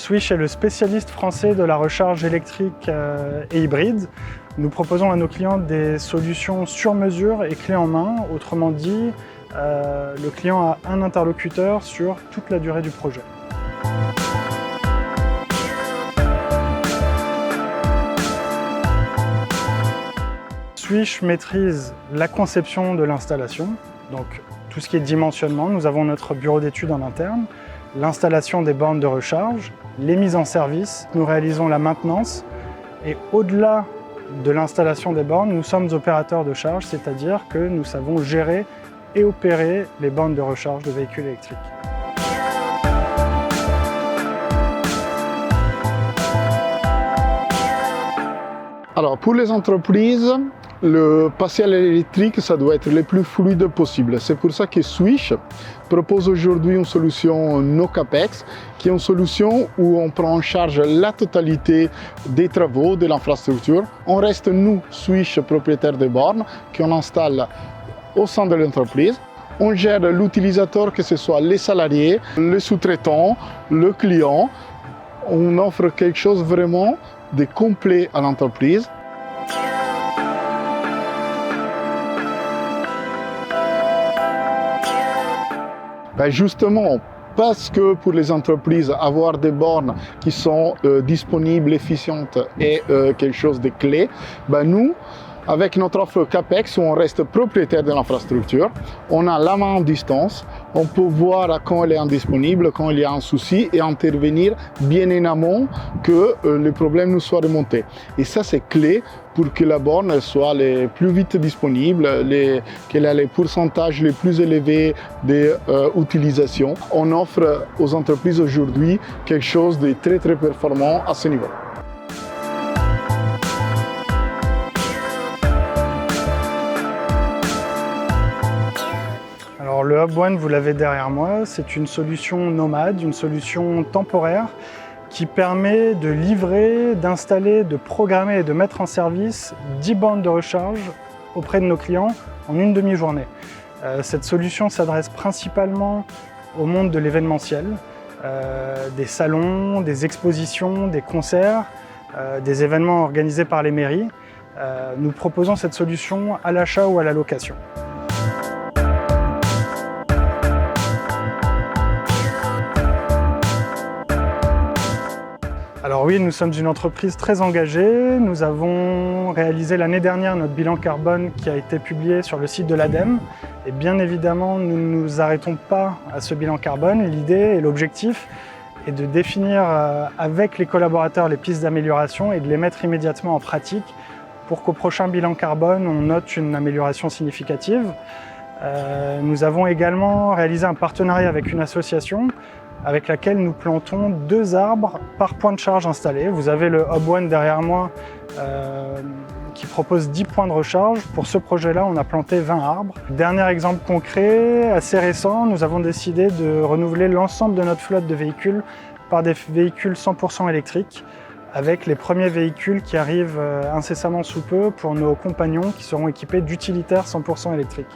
Swish est le spécialiste français de la recharge électrique et hybride. Nous proposons à nos clients des solutions sur mesure et clé en main. Autrement dit, le client a un interlocuteur sur toute la durée du projet. Swish maîtrise la conception de l'installation, donc tout ce qui est dimensionnement. Nous avons notre bureau d'études en interne, l'installation des bornes de recharge, les mises en service. Nous réalisons la maintenance et au-delà de l'installation des bornes, nous sommes opérateurs de charge, c'est-à-dire que nous savons gérer et opérer les bornes de recharge de véhicules électriques. Alors pour les entreprises, le passé à l'électrique, ça doit être le plus fluide possible. C'est pour ça que Swish propose aujourd'hui une solution no capex, qui est une solution où on prend en charge la totalité des travaux de l'infrastructure. On reste, nous, Swish, propriétaires des bornes, qu'on installe au sein de l'entreprise. On gère l'utilisateur, que ce soit les salariés, les sous-traitants, le client. On offre quelque chose vraiment de complet à l'entreprise. Justement, parce que pour les entreprises, avoir des bornes qui sont disponibles, efficientes et quelque chose de clé, nous, avec notre offre CAPEX, où on reste propriétaire de l'infrastructure, on a la main en distance, on peut voir quand elle est indisponible, quand il y a un souci et intervenir bien en amont que le problème nous soit remonté. Et ça, c'est clé pour que la borne soit le plus vite disponible, qu'elle ait les pourcentages les plus élevés d'utilisation. On offre aux entreprises aujourd'hui quelque chose de très très performant à ce niveau. Alors, le Hub One, vous l'avez derrière moi, c'est une solution nomade, une solution temporaire qui permet de livrer, d'installer, de programmer et de mettre en service 10 bornes de recharge auprès de nos clients en une demi-journée. Cette solution s'adresse principalement au monde de l'événementiel, des salons, des expositions, des concerts, des événements organisés par les mairies. Nous proposons cette solution à l'achat ou à la location. Alors oui, nous sommes une entreprise très engagée. Nous avons réalisé l'année dernière notre bilan carbone qui a été publié sur le site de l'ADEME. Et bien évidemment, nous ne nous arrêtons pas à ce bilan carbone. L'idée et l'objectif est de définir avec les collaborateurs les pistes d'amélioration et de les mettre immédiatement en pratique pour qu'au prochain bilan carbone, on note une amélioration significative. Nous avons également réalisé un partenariat avec une association avec laquelle nous plantons 2 arbres par point de charge installé. Vous avez le Hub One derrière moi qui propose 10 points de recharge. Pour ce projet-là, on a planté 20 arbres. Dernier exemple concret, assez récent, nous avons décidé de renouveler l'ensemble de notre flotte de véhicules par des véhicules 100% électriques, avec les premiers véhicules qui arrivent incessamment sous peu pour nos compagnons qui seront équipés d'utilitaires 100% électriques.